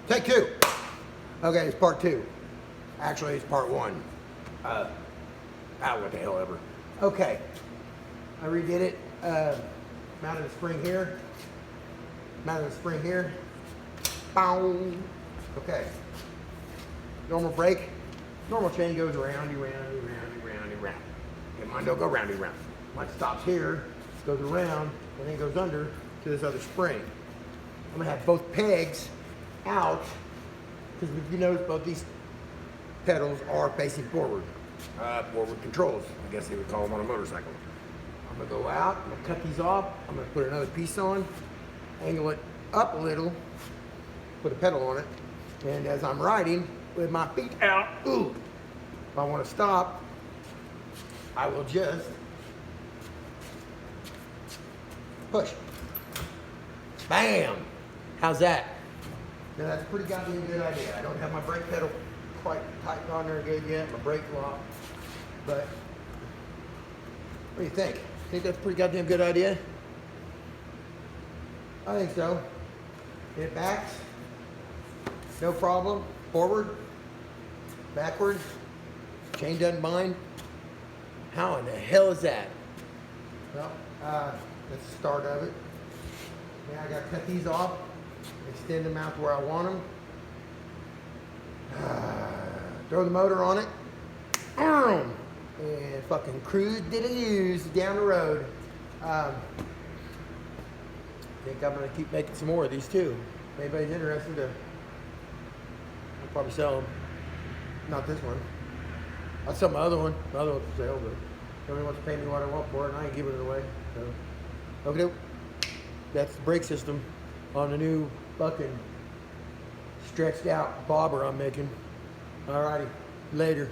Take two. Okay, it's part two. Actually, it's part one. What the hell ever. Okay, I redid it. Mounted the spring here. Mounted the spring here. Boom. Okay. Normal brake. Normal chain goes roundy, roundy, roundy, roundy, round. Okay, mine don't go roundy, round. Mine stops here, goes around, and then goes under to this other spring. I'm gonna have both pegs out, because if you notice, both these pedals are facing forward. Forward controls, I guess they would call them on a motorcycle. I'm gonna go out, I'm gonna cut these off, I'm gonna put another piece on, angle it up a little, put a pedal on it, and as I'm riding with my feet out, if I want to stop, I will just push. Bam! How's that? Now that's a pretty goddamn good idea. I don't have my brake pedal quite tightened on there good yet, my brake lock, but what do you think? Think that's a pretty goddamn good idea? I think so. It backs, no problem. Forward, backward, chain doesn't bind. How in the hell is that? Well, that's the start of it. Now I gotta cut these off, extend them out to where I want them. Throw the motor on it, and fucking cruise diddly-doos down the road. I think I'm gonna keep making some more of these too. If anybody's interested, I'll probably sell them. Not this one. I'll sell my other one. My other one's for sale, but nobody wants to pay me what I want for it, and I ain't giving it away. So, okay, that's the brake system on the new fucking stretched out bobber I'm making. Alrighty, later.